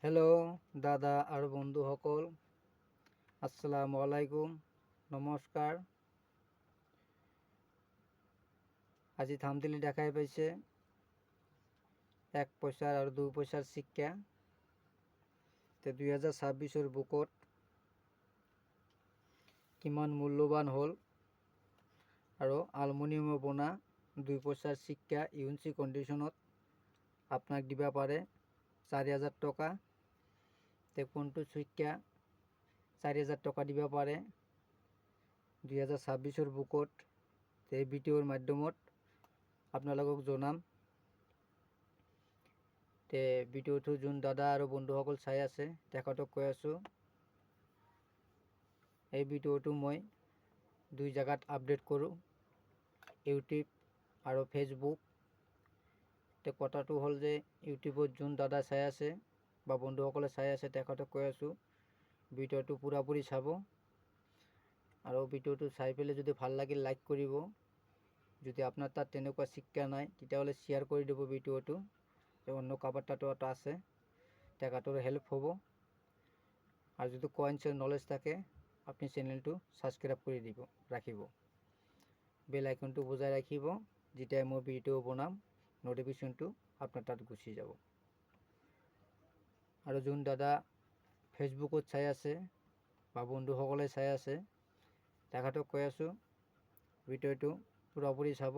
Hello' দাদা আৰু বন্ধুসকল, আসসালামু আলাইকুম, নমস্কাৰ। আজি থামথিলি দেখাই পাইছে 1 পইচাৰ আৰু 2 পইচাৰ সিক্কা। 2026 বুকত কিমান মূল্যৱান হ'ল আৰু আলুমিনিয়ামৰ বনা 2 পইচাৰ সিক্কা ইউএনচি কণ্ডিশ্যনত আপোনাক দিবা পাৰে 4,000 টকা। কোনটো সিক্কা 4,000 টকা দিব পাৰে 2026 বুকত, এই ভিডিঅ'ৰ মাধ্যমত আপোনালোকক জনাম। ভিডিঅ'টো যোন দাদা আৰু বন্ধুসকল চাই আছে তেখেতক কৈ আছোঁ, এই ভিডিঅ'টো মই 2 জাগাত আপডেট কৰোঁ, ইউটিউব আৰু ফেচবুক। কথাটো হ'ল যে ইউটিউবত যোন দাদা চাই আছে বা বন্ধুসকলে চাই আছে তেখেতক কৈ আছোঁ, ভিডিঅ'টো পুৰাপুৰি চাব আৰু ভিডিঅ'টো চাই পেলাই যদি ভাল লাগিল লাইক কৰিব। যদি আপোনাৰ তাত তেনেকুৱা শিক্ষা নাই তেতিয়াহ'লে শ্বেয়াৰ কৰি দিব ভিডিঅ'টো, অন্য কাৰোবাৰ তাতো এটা আছে, তেখেতৰ হেল্প হ'ব। আৰু যদি কইন্সৰ নলেজ থাকে আপুনি চেনেলটো ছাবস্ক্ৰাইব কৰি ৰাখিব, বেল আইকনটো বজাই ৰাখিব। যেতিয়া মই ভিডিঅ' বনাম নটিফিকেশ্যনটো আপোনাৰ তাত গুচি যাব। আৰু যোন দাদা ফেচবুকত চাই আছে বা বন্ধুসকলে চাই আছে তেখেতক কৈ আছোঁ, ভিডিঅ'টো পুৰাপুৰি চাব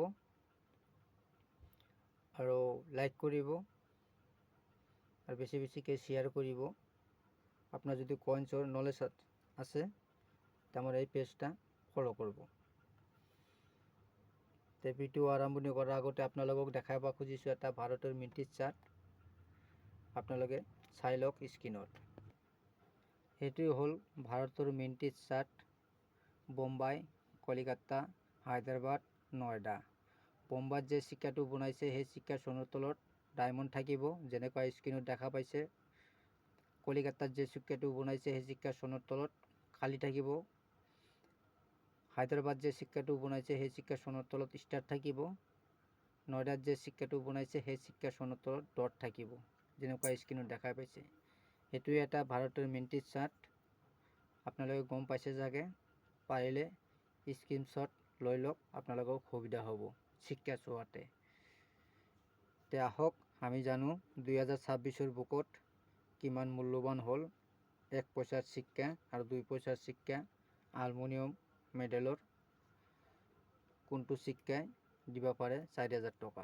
আৰু লাইক কৰিব আৰু বেছিকৈ শ্বেয়াৰ কৰিব। আপোনাৰ যদি কইন্সৰ নলেজ আছে আমাৰ এই পেজটা ফলো কৰিব। ভিডিঅ' আৰম্ভণি কৰাৰ আগতে আপোনালোকক দেখাব খুজিছোঁ এটা ভাৰতৰ মিণ্টেজ চাৰ্ট, আপোনালোকে চাই লওক স্ক্ৰীনত। সেইটোৱে হ'ল ভাৰতৰ মিণ্টেজ চাৰ্ট, বোম্বাই, কলিকাতা, হায়দৰাবাদ, নয়ডা। বোম্বাইত যে সিক্কাটো বনাইছে সেই সিক্কাৰ চনৰ তলত ডায়মণ্ড থাকিব, যেনেকুৱা স্ক্ৰীনত দেখা পাইছে। কলিকাতাত যে সিক্কাটো বনাইছে সেই সিক্কাৰ চনৰ তলত খালী থাকিব। হায়দৰাবাদ যে সিক্কাটো বনাইছে সেই সিক্কাৰ চনৰ তলত ষ্টাৰ থাকিব। নয়ডাত যে সিক্কাটো বনাইছে সেই সিক্কাৰ চনৰ তলত ডট থাকিব, যেনেকুৱা স্ক্ৰীনত দেখা পাইছে। সেইটোৱে এটা ভাৰতৰ মিণ্টেজ চাৰ্ট, আপোনালোকে গম পাইছে চাগে। পাৰিলে স্ক্ৰীনশ্বট লৈ লওক, আপোনালোকৰ সুবিধা হ'ব সিক্কা চোৱাতে। আহক আমি জানো 2026 বুকত কিমান মূল্যৱান হ'ল 1 পইচাৰ সিক্কা আৰু 2 পইচাৰ সিক্কা আলুমিনিয়াম মেডেলৰ কোনটো সিক্কাই দিব পাৰে 4,000 টকা।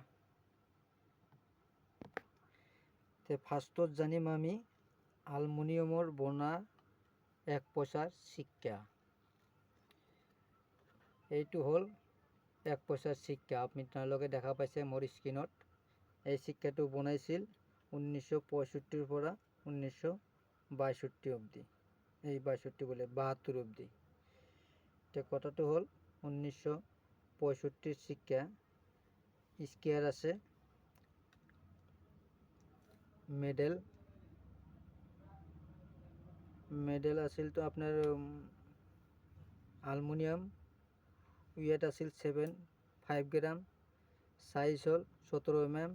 ফাৰ্ষ্টত জানিম আমি আলুমিনিয়ামৰ বনা 1 পইচাৰ সিক্কা। এইটো হ'ল 1 পইচাৰ সিক্কা, আপোনালোকে দেখা পাইছে মোৰ স্ক্ৰীনত। এই সিক্কাটো বনাইছিল 1965 পৰা 1962 অবধি, এই 72 অবধি। কথাটো হ'ল 1965 সিক্কা, স্কোয়ার আছে, মেডেল আছিল তো আপনার আলুমিনিয়াম, ওয়েট আছিল 5 গ্রাম, সাইজ হল 17 mm,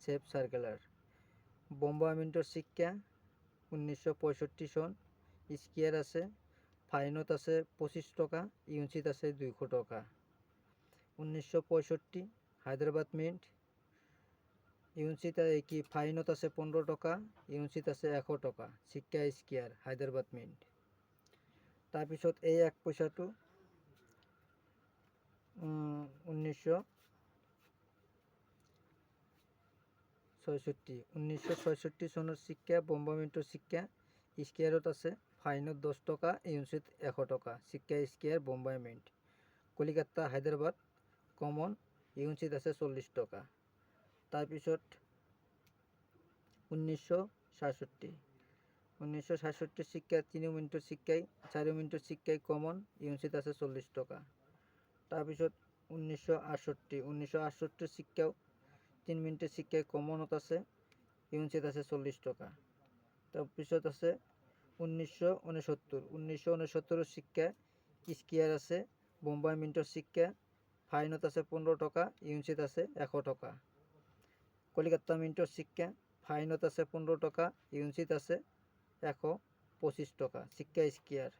শেপ সার্কুলার। বোম্বাই মিন্টর সিক্কা 1965 সন, স্কোয়ার আছে, ফাইনত আছে 25 টাকা, ইউনিট আছে 200 টাকা। 1965 হায়দ্রাবাদ মিন্ট, ইউনিট কি ফাইনত আছে 15 টাকা, ইউনিট আছে 100 টাকা, সিক্কা স্কোয়ার হায়দ্রাবাদ মিন্ট। তাৰপিছত এই 1 পইচাটো 1966 চনৰ সিক্কা, বোম্বাই মিন্টৰ সিক্কা, স্কোয়াৰত আছে, ফাইনত 10 টাকা, ইউনিট 100 টাকা, সিক্কা square Bombay mint. Calcutta Hyderabad common, unit আছে 40 টাকা। তাৰপিছত 1967 সিক্কা 3 মিনিটৰ সিক্কাই, 4 মিনিটৰ সিক্কাই কমন, ইউনিট আছে 40 টাকা। তাৰপিছত 1968 সিক্কাও 3 মিনিটৰ সিক্কাই কমনত আছে, ইউনিট আছে 40 টাকা। তাৰপিছত আছে 1969 সিক্কা, স্কোয়াৰ আছে, বোম্বাই মিন্টৰ সিক্কা, ফাইনত আছে 15 টাকা, ইউনিট আছে 100 টাকা। কলিকাতা মিন্টৰ সিক্কা ফাইনত আছে 15 টাকা, ইউনিট আছে 125 টাকা। শিক্ষা স্কোয়ার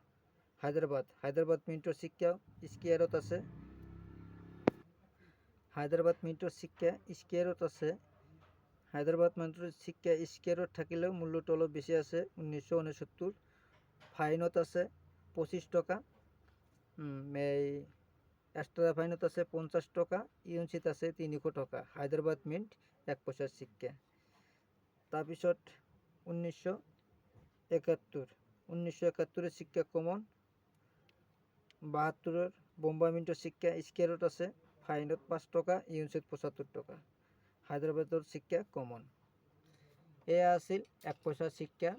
হায়দ্রাবাদ মিন্টর শিক্ষা স্কোয়ারত আছে, হায়দ্রাবাদ মিন্টর শিক্ষা স্কোয়ারত আছে, হায়দ্রাবাদ মিন্টর শিক্ষা স্কোয়ারত থাকিলেও মূল্যটো অলপ বেশি আছে 1969। ফাইনত আছে 25 টাকা, এই এক্সট্রা ফাইনত আছে 50 টাকা, ইউনিট আছে 300 টাকা। হায়দ্রাবাদ মিন্ট 1 পয়সার শিক্ষা। তাৰপিছত 1971 শিক্ষা কমন। 72 বোম্বাই মিন্টৰ শিক্ষা স্কোয়াৰত আছে, ফাইনত 5 টাকা, ইউনিট 75 টাকা। হায়দ্ৰাবাদৰ শিক্ষা কমন। এয়া আছিল 1 পয়সাৰ শিক্ষা।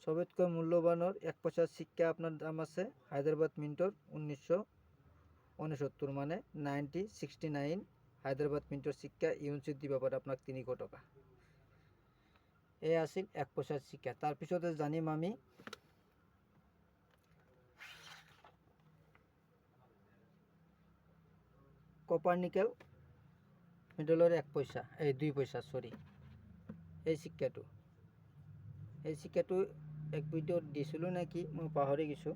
সবতকৈ মূল্যবানৰ 1 পয়সাৰ শিক্ষা আপনাৰ দাম আছে হায়দ্ৰাবাদ মিন্টৰ 1969 মানে 1969 হায়দ্ৰাবাদ মিন্টৰ শিক্ষা ইউনিট দিব পাৰে আপোনাক 300 টাকা। এই আছিল 1 পয়সাৰ শিক্ষা। তাৰপিছতে জানিম আমি কপাৰনিকাল মেডেলৰ 1 পয়সা 2 পয়সা সৰি এই শিক্ষাটো এক ভিডিঅ'ত দিছিলোঁ নেকি, মই পাহৰি গৈছোঁ।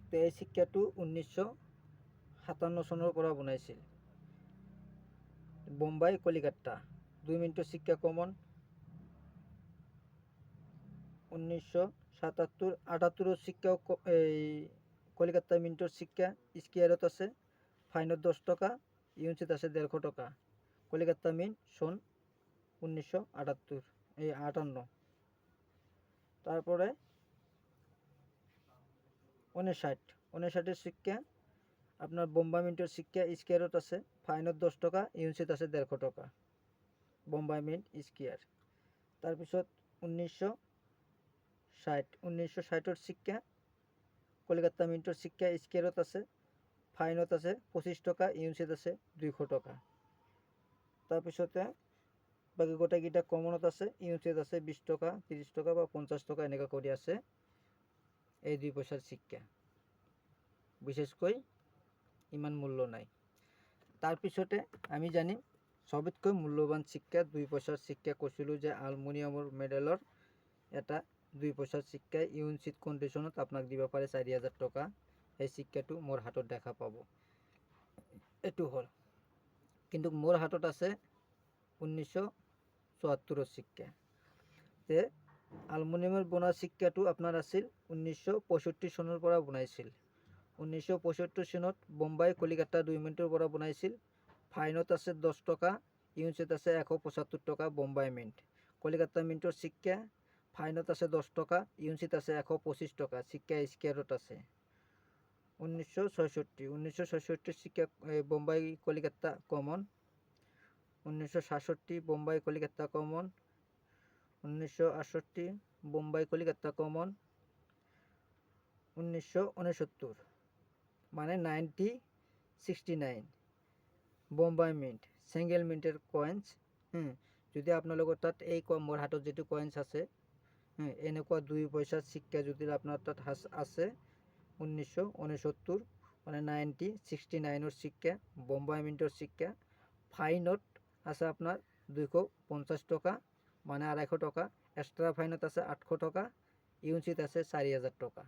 তো এই শিক্ষাটো 1957 চনৰ পৰা বনাইছিল বোম্বাই কলিকাতা। 2 মিনিটৰ শিক্ষা কমন। 1977-78 শিক্ষা এই কলিকাতা মিনিটৰ শিক্ষা স্কোয়ারত আছে, ফাইনত 10 টাকা, ইউনিট আছে 150 টাকা। কলিকাতা মিন্ট সন 1958। তারপরে 59 শিক্ষা আপনার বোম্বাই মিন্টর শিক্ষা স্কোয়ারত আছে, ফাইনত 10 টাকা, ইউনিট আছে 150 টাকা। Bombay mint square. তাৰপিছত 1960 শিক্ষা কলিকাতা মিন্টৰ শিক্ষা স্কোয়াৰত আছে, ফাইনত আছে 25 টাকা, ইউনিট আছে 200 টাকা। তাৰপিছতে বাকি গোটেইকেইটা কমনত আছে, ইউনিট আছে 20 টাকা, 30 টাকা বা 50 টাকা এনেকা কৰি আছে এই 2 পয়সাৰ শিক্ষা। বিশেষকৈ ইমান মূল্য নাই। তাৰপিছতে আমি জানিম সবতকৈ মূল্যবান শিক্ষা 2 পয়সাৰ শিক্ষা। কৈছিলোঁ যে আলুমিনিয়ামৰ মেডেলৰ এটা 2 পয়সাৰ শিক্ষা ইউনিট কণ্ডিশ্যনত আপোনাক দিব পাৰে 4000 টাকা। এই শিক্ষাটো মোৰ হাতত দেখা পাব। এইটো হ'ল, কিন্তু মোৰ হাতত আছে 1974 শিক্ষা। তে আলুমিনিয়ামৰ বনোৱা শিক্ষাটো আপোনাৰ আছিল 1965 চনৰ পৰা বনাইছিল। 1965 চনত বোম্বাই কলিকাতা 2 মিনিটৰ পৰা বনাইছিল। ফাইনত আছে 10 টাকা, ইউনিট আছে 175 টাকা। বোম্বাই মিন্ট কলিকাতা মিন্টৰ শিক্ষা ফাইনত আছে 10 টাকা, ইউনিট আছে 125 টাকা। শিক্ষা স্কোয়ারত আছে। 1966 শিক্ষা Bombay Calcutta common. 1967 Bombay Calcutta common. 1968 Bombay Calcutta common. 1969 মানে 1969 বোম্বাই মিন্ট সিঙ্গেল মিন্টের কয়েন্স। যদি আপোনালোকৰ তাত এই মোৰ হাতত যেটো কয়েন্স আছে এনেকুৱা 2 পয়সাৰ শিক্ষা যদি আপনাৰ তাত আছে 1969 মানে 1969 শিক্ষা বোম্বাই মিন্টৰ শিক্ষা ফাইনত আছে আপনার 250 টাকা মানে 250 টাকা। এক্সট্রা ফাইনত আছে 800 টাকা, ইউনিট আছে 4000 টাকা।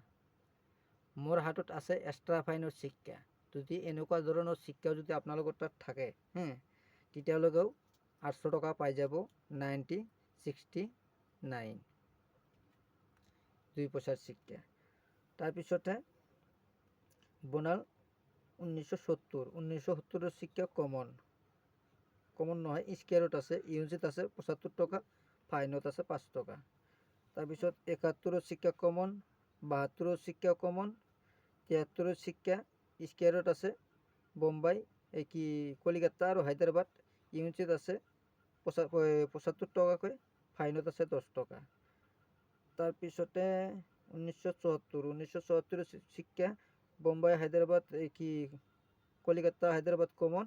মোর হাতত আছে এক্সট্রা ফাইনৰ শিক্ষা। যদি এনেকুৱা ধৰণৰ শিক্ষা যদি আপোনালোকৰ তাত থাকে তেতিয়ালৈকেও 800 টাকা পাই যাব। 1969 2 পয়সাৰ শিক্ষা। তাৰপিছতে বনাল 1970 শিক্ষা কমন নহয় স্কোয়াৰত আছে, ইউনিট আছে 75 টাকা, ফাইনত আছে 5 টাকা। তাৰপিছত 71 শিক্ষা কমন, 72 শিক্ষা কমন, 73 শিক্ষা স্কোয়ারত আছে বোম্বাই কি কলিকাতা আর হায়দ্রাবাদ, ইউনিট আছে 75 টাকাকৈ, ফাইনত আছে 10 টাকা। তাৰপিছতে 1974 শিক্ষা বোম্বাই হায়দ্ৰাবাদ কি কলিকাতা হায়দ্ৰাবাদ কমন।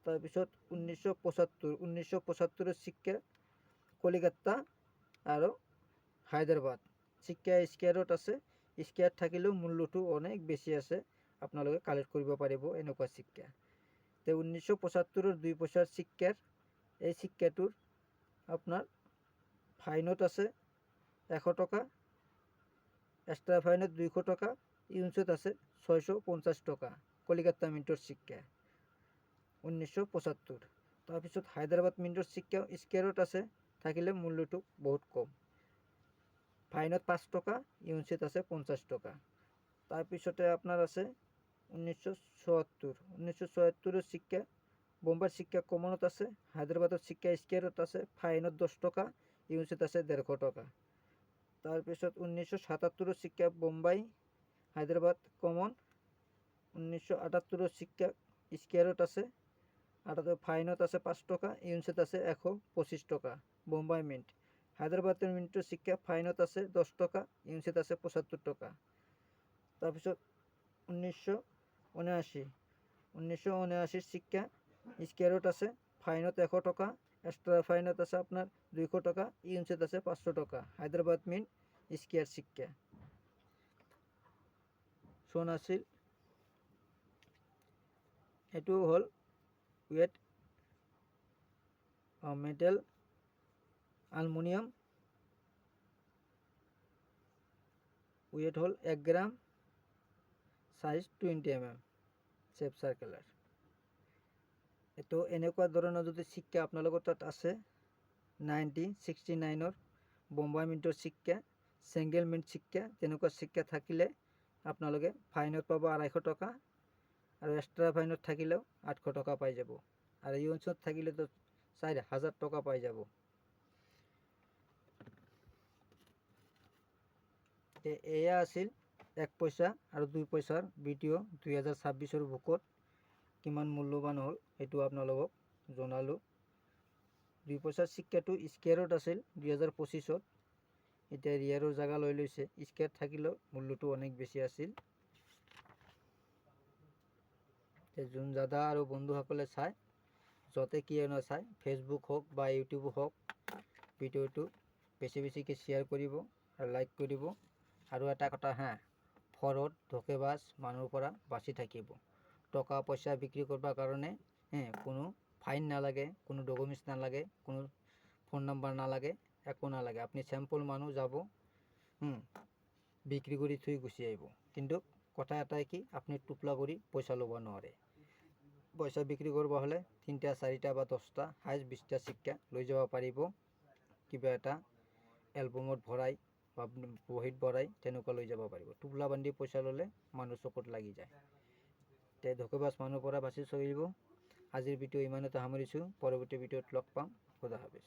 তাৰপিছত 1975 শিক্ষা কলিকাতা আৰু হায়দ্ৰাবাদ শিক্ষা স্কোয়াৰত আছে। স্কোয়াৰ থাকিলেও মূল্যটো অনেক বেশি আছে, আপোনালোকে কালেক্ট কৰিব পাৰিব এনেকুৱা শিক্ষা। তো 1975 2 পয়সাৰ শিক্ষাৰ এই শিক্ষাটোৰ আপোনাৰ ফাইনত আছে 100 টকা, এক্সট্ৰা ফাইনত 200 টকা, ইউনিটত আছে 650 টকা। কলিকাতা মিন্টৰ শিক্ষা 1975। তাৰপিছত হায়দৰাবাদ মিন্টৰ শিক্ষা স্কেয়াৰত আছে, থাকিলে মূল্যটো বহুত কম। ফাইনত 5 টকা, ইউনিট আছে 50 টকা। তাৰপিছতে আপোনাৰ আছে 1974। 1974 শিক্ষা বোম্বাইৰ শিক্ষা কমনত আছে, হায়দৰাবাদৰ শিক্ষা স্কেয়াৰত আছে, ফাইনত 10 টকা, ইউনিট আছে 150 টকা। তাৰপিছত 1977 শিক্ষা বোম্বাই হায়দৰাবাদ কমন, 1978 শিক্ষা স্কেয়াৰত আছে, ফাইনত আছে 5 টকা, ইউনিট আছে 125 টকা। বোম্বাই মিন্ট। হায়দৰাবাদৰ মিন্টৰ শিক্ষা ফাইনত আছে 10 টকা, ইউনিট আছে 75 টকা। তাৰপিছত 1979 শিক্ষা স্কেয়াৰত আছে, ফাইনত 100 টকা, এক্সট্রা ফাইনত আছে আপনার 200 টাকা, ইউনিট আছে 500 টাকা। হায়দরাবাদ মিন্ট স্কেয়ার শিক্ষা চন আছিল, এটো হল ওয়েট মেটেল অ্যালুমিনিয়াম, ওয়েট হল 1 গ্রাম, সাইজ 20 mm, শেপ সার্কুলার। তো এনেকুৱা ধৰণৰ যদি শিক্ষা আপোনালোকৰ তাত আছে 1969 বোম্বাই মিন্টৰ শিক্ষা, চেঙ্গেল মিন্ট শিক্ষা, তেনেকুৱা শিক্ষা থাকিলে আপোনালোকে ফাইনত পাব 250 টকা, আৰু এক্সট্ৰা ফাইনত থাকিলেও 800 টকা পাই যাব, আৰু ইউনিটত থাকিলেতো 4000 টকা পাই যাব। এয়া আছিল 1 পইচা আৰু 2 পইচাৰ ভিডিঅ' 2026 বুকত কিমান মূল্যৱান হ'ল এইটো আপোনালোকক জনালোঁ। 2 পইচাৰ শিক্ষাটো স্কেয়াৰত আছিল 2025ত, এতিয়া ৰিয়াৰৰ জাগা লৈ লৈছে। স্কেয়াৰ থাকিলেও মূল্যটো অনেক বেছি আছিল। যোন দাদা আৰু বন্ধুসকলে চায়, যতে কিয় নাচায়, ফেচবুক হওক বা ইউটিউব হওক, ভিডিঅ'টো বেছিকৈ শ্বেয়াৰ কৰিব আৰু লাইক কৰিব। আৰু এটা কথা ফৰড ধোকেবাজ মানুহৰ পৰা বাচি থাকিব। টকা পইচা বিক্ৰী কৰাৰ কাৰণে কোনো ফাইন নালাগে, কোনো ডকুমেণ্টছ নালাগে, কোনো ফোন নাম্বাৰ নালাগে, একো নালাগে। আপুনি চেম্পল মানুহ যাব, বিক্ৰী কৰি থৈ গুচি আহিব। কিন্তু কথা এটাই কি, আপুনি টোপলা কৰি পইচা ল'ব নোৱাৰে। পইচা বিক্ৰী কৰিব হ'লে 3টা 4টা বা 10টা হাইজ 20টা শিক্ষা লৈ যাব পাৰিব। কিবা এটা এলবামত ভৰাই বা বহীত ভৰাই তেনেকুৱা লৈ যাব পাৰিব। টোপলা বান্ধি পইচা ল'লে মানুহ চকুত লাগি যায়। তে ধোকেবাজ মানুহৰ পৰা বাচি চলিব। আজিৰ ভিডিঅ' ইমানতে সামৰিছোঁ, পৰৱৰ্তী ভিডিঅ'ত লগ পাম। খোদা হাফেজ।